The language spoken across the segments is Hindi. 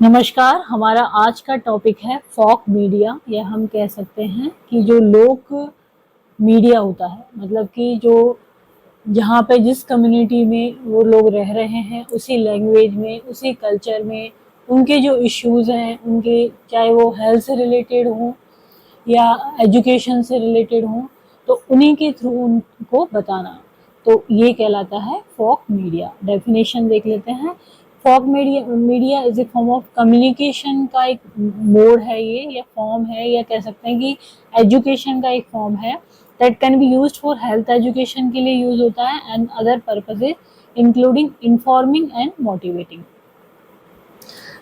नमस्कार। हमारा आज का टॉपिक है फोक मीडिया, या हम कह सकते हैं कि जो लोक मीडिया होता है, मतलब कि जो जहाँ पे जिस कम्युनिटी में वो लोग रह रहे हैं, उसी लैंग्वेज में, उसी कल्चर में उनके जो इश्यूज़ हैं, उनके चाहे वो हेल्थ से रिलेटेड हों या एजुकेशन से रिलेटेड हों, तो उन्हीं के थ्रू उनको बताना, तो ये कहलाता है फोक मीडिया। डेफिनेशन देख लेते हैं। Folk media is a form of communication का एक मोड है ये, या फॉर्म है, या कह सकते हैं कि एजुकेशन का एक फॉर्म है that can be used for health education के लिए यूज होता है and other purposes including informing and motivating.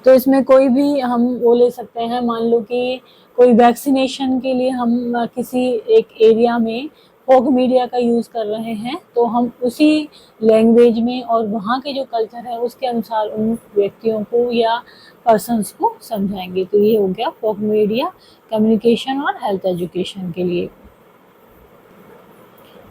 तो इसमें कोई भी हम वो ले सकते हैं, मान लो कि कोई वैक्सीनेशन के लिए हम किसी एक एरिया में फोक मीडिया का यूज़ कर रहे हैं, तो हम उसी लैंग्वेज में और वहाँ के जो कल्चर है उसके अनुसार उन व्यक्तियों को या पर्सन्स को समझाएंगे। तो ये हो गया फोक मीडिया कम्युनिकेशन और हेल्थ एजुकेशन के लिए।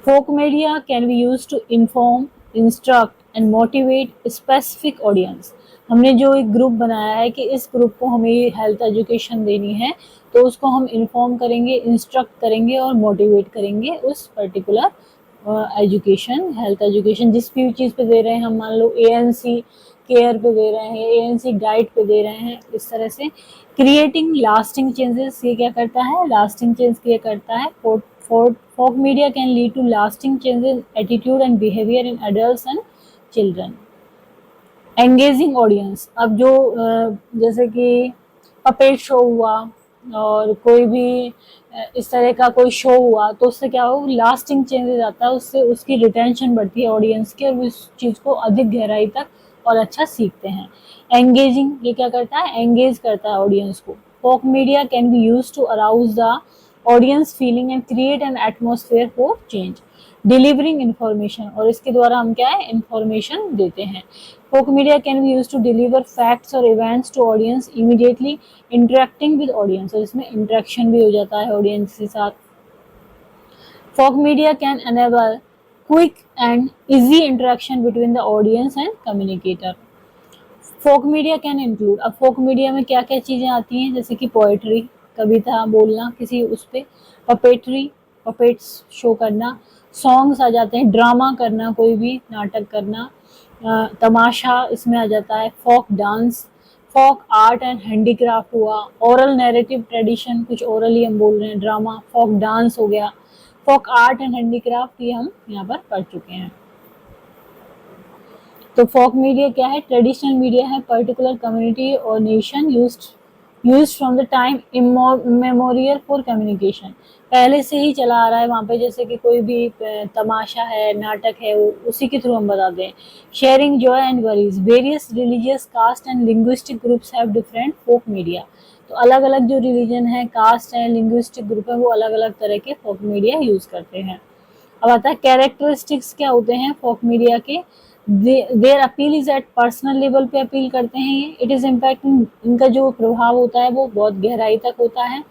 Folk media can be used to inform, instruct and motivate specific audience। हमने जो एक ग्रुप बनाया है कि इस ग्रुप को हमें हेल्थ एजुकेशन देनी है, तो उसको हम इन्फॉर्म करेंगे, इंस्ट्रक्ट करेंगे और मोटिवेट करेंगे उस पर्टिकुलर एजुकेशन, हेल्थ एजुकेशन जिस भी चीज़ पे दे रहे हैं। हम मान लो एएनसी केयर पे दे रहे हैं, एएनसी डाइट पे दे रहे हैं, इस तरह से। क्रिएटिंग लास्टिंग चेंजेस, ये क्या करता है? लास्टिंग चेंज क्रिएट करता है। Folk media can lead to lasting changes in attitude and behavior in adults and children। Engaging audience, अब जो जैसे कि पपेट शो हुआ और कोई भी इस तरह का कोई शो हुआ, तो उससे क्या हो, लास्टिंग चेंजेस आता है, उससे उसकी रिटेंशन बढ़ती है ऑडियंस की, और वो इस चीज़ को अधिक गहराई तक और अच्छा सीखते हैं। एंगेजिंग, ये क्या करता है? एंगेज करता है ऑडियंस को। Folk media can be use to arouse the audience feeling and create an atmosphere for change. Delivering information, और इसके द्वारा हम क्या है, इंफॉर्मेशन देते हैं। Folk media can be used to deliver facts or events to audience immediately interacting with audience, और इसमें interaction भी हो जाता है audience के साथ। Folk media can enable quick and easy interaction between the audience and communicator। Folk media can include, अब फोक मीडिया में क्या क्या चीज़ें आती हैं, जैसे कि पोएट्री, कविता बोलना किसी उस पे, पपेट्री, पपेट्स शो करना, सॉन्ग्स आ जाते हैं, ड्रामा करना, कोई भी नाटक करना, तमाशा इसमें आ जाता है, folk dance, folk art and handicraft हुआ, ओरल नैरेटिव ट्रेडिशन, कुछ ओरली हम बोल रहे हैं, ड्रामा, फोक डांस हो गया, फोक आर्ट एंड हैंडीक्राफ्ट, ये हम यहाँ पर पढ़ चुके हैं। तो फोक मीडिया क्या है? ट्रेडिशनल मीडिया है, पर्टिकुलर कम्युनिटी और nation used from the time immemorial for communication, पहले से ही चला आ रहा है वहाँ पे, जैसे कि कोई भी तमाशा है, नाटक है, उसी के थ्रू हम बताते हैं। Sharing joy and worries, various religious, caste and linguistic groups have different folk media. तो अलग अलग जो रिलीजन है, कास्ट है, लिंग्विस्टिक ग्रुप है, वो अलग अलग तरह के फोक मीडिया यूज करते हैं। अब आता है कैरेक्टरिस्टिक्स क्या होते हैं फोक मीडिया के। Their appeal is at personal level पे अपील करते हैं ये। इट इज इम्पैक्ट, इनका जो प्रभाव होता है वो बहुत गहराई तक होता है।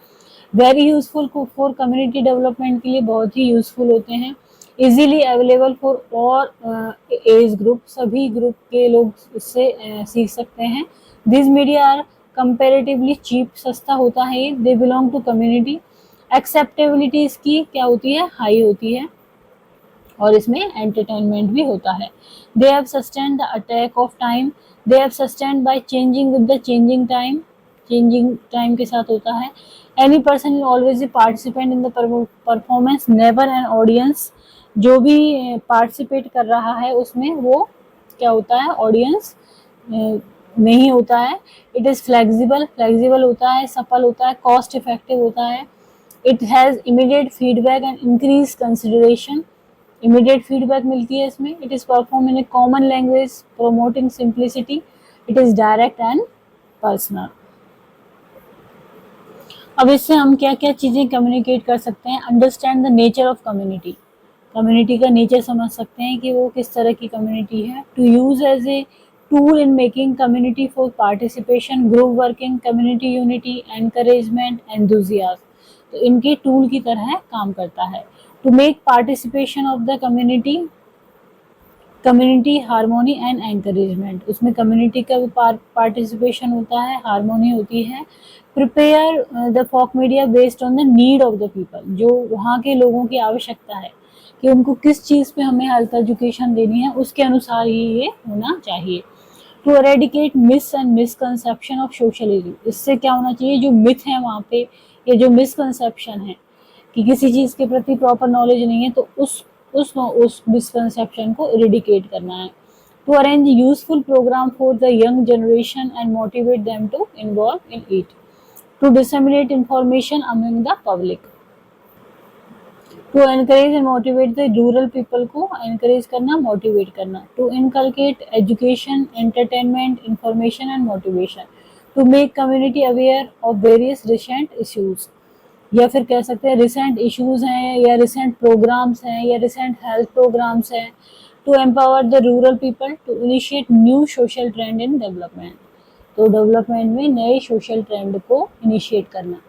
Very useful for community development के लिए बहुत ही यूजफुल होते हैं। Easily available for all age group, सभी ग्रुप के लोग इससे सीख सकते हैं। This media are comparatively cheap, सस्ता होता है ये। They belong to community. Acceptability इसकी क्या होती है? हाई होती है, और इसमें एंटरटेनमेंट भी होता है। They have sustained the attack of time, they have sustained by changing with the changing time, changing time के साथ होता है। Any person will always participant in the performance, never an audience, जो भी पार्टिसिपेट कर रहा है उसमें वो क्या होता है? ऑडियंस नहीं होता है। इट इज़ फ्लेक्सिबल, फ्लेक्सिबल होता है, सफल होता है, कॉस्ट इफेक्टिव होता है। It has immediate feedback and increase consideration, immediate feedback मिलती है इसमें। It is perform in A common language promoting simplicity. It is direct and personal. अब इससे हम क्या क्या चीज़ें कम्युनिकेट कर सकते हैं? Understand the nature of community, community का नेचर समझ सकते हैं कि वो किस तरह की कम्युनिटी है। To use as a tool in making community for participation, group working, community unity, encouragement, enthusiasm, तो इनके टूल की तरह काम करता है। To make participation of the community community harmony and encouragement, उसमें कम्युनिटी का भी पार्टिसिपेशन होता है, हार्मोनी होती है। Prepare the folk media based on the need of the people, जो वहाँ के लोगों की आवश्यकता है कि उनको किस चीज़ पे हमें हेल्थ एजुकेशन देनी है, उसके अनुसार ही ये होना चाहिए। To eradicate myths and misconception of social issue, इससे क्या होना चाहिए, जो मिथ है वहाँ पे, या जो मिसकंसेप्शन है कि किसी चीज़ के प्रति प्रॉपर नॉलेज नहीं है, तो उस मिसकंसेप्शन को इरेडिकेट करना है। To arrange useful program for the young generation and motivate them to involve in it. To disseminate information among the public, to encourage and motivate the rural people को एनकरेज करना, मोटिवेट करना। To inculcate education, entertainment, information and motivation. To make community aware of various recent issues, या फिर कह सकते हैं रिसेंट इश्यूज हैं, या रिसेंट प्रोग्राम्स हैं, या रिसेंट हेल्थ प्रोग्राम्स हैं। To empower the rural people to initiate new social trend in development, तो डेवलपमेंट में नए सोशल ट्रेंड को इनिशिएट करना।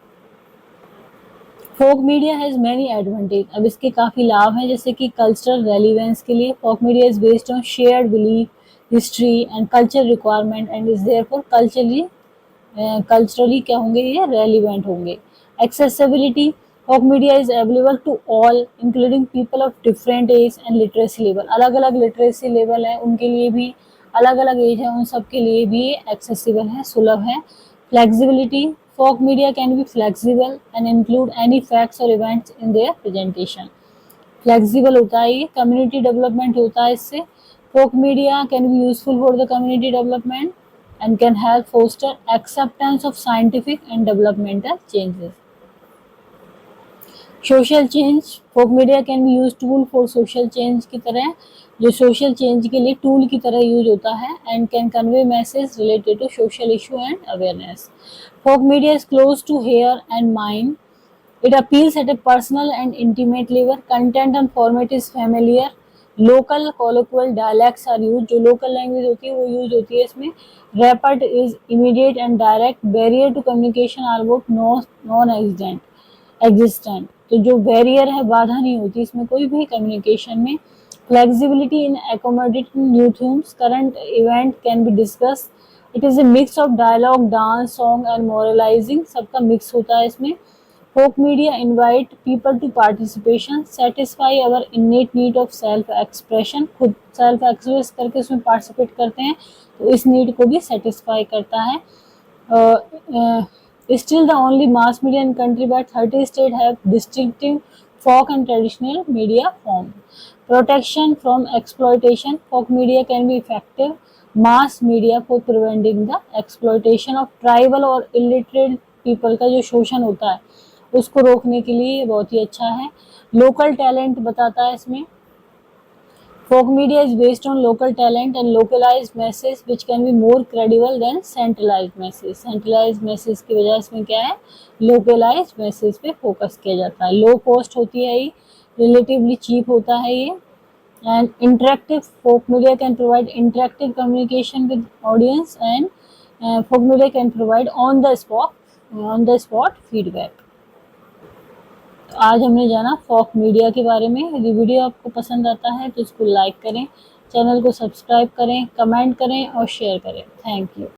Folk media has many advantage, अब इसके काफ़ी लाभ हैं, जैसे कि कल्चरल रेलिवेंस के लिए folk media is based on shared belief, history and culture requirement and is therefore culturally क्या होंगे, ये रेलिवेंट होंगे। Accessibility, folk media is available to all including people of different age and literacy level, अलग अलग लिटरेसी लेवल है उनके लिए भी, अलग अलग एज है उन सब के लिए भी ये एक्सेसिबल है, सुलभ है। Flexibility, folk media can be flexible and include any facts or events in their presentation, flexible होता है ये, कम्युनिटी डेवलपमेंट होता है इससे। Folk media can be useful for the community development and can help foster acceptance of scientific and developmental changes. Social change, folk media can be use tool for social change की तरह, जो सोशल चेंज के लिए टूल की तरह यूज होता है, and can convey message related to social issue and awareness. Folk media is close to heart and mind, it appeals at a personal and intimate level, content and format is familiar, local colloquial dialects are used, जो local language होती है वो यूज होती है इसमें। rapid is immediate and direct, barrier to communication are both non existent, तो जो बैरियर है, बाधा नहीं होती इसमें कोई भी कम्युनिकेशन में। Flexibility in accommodating new themes, current event can be discussed, it is a mix of dialogue, dance, song and moralizing, सबका मिक्स होता है इसमें। Folk media invite people to participation, satisfy our innate need of self expression, खुद सेल्फ एक्सप्रेस करके उसमें पार्टिसिपेट करते हैं, तो इस नीड को भी सेटिस्फाई करता है। Still the only mass media in country, but 30 states have distinctive folk and traditional media form. Protection from exploitation, folk media can be effective mass media for preventing the exploitation of tribal और illiterate people का जो शोषण होता है उसको रोकने के लिए बहुत ही अच्छा है। लोकल टैलेंट बताता है इसमें। Folk media is based on local talent and localised message which can be more credible than centralised message, centralised message की वजह इसमें क्या है, लोकलाइज्ड मैसेज पे फोकस किया जाता है। लो कॉस्ट होती है ये, रिलेटिवली चीप होता है ये, and interactive, folk media can provide interactive communication with audience, and folk media can provide on the spot feedback. तो आज हमने जाना फोक मीडिया के बारे में। यदि वीडियो आपको पसंद आता है तो इसको लाइक करें, चैनल को सब्सक्राइब करें, कमेंट करें और शेयर करें। Thank you.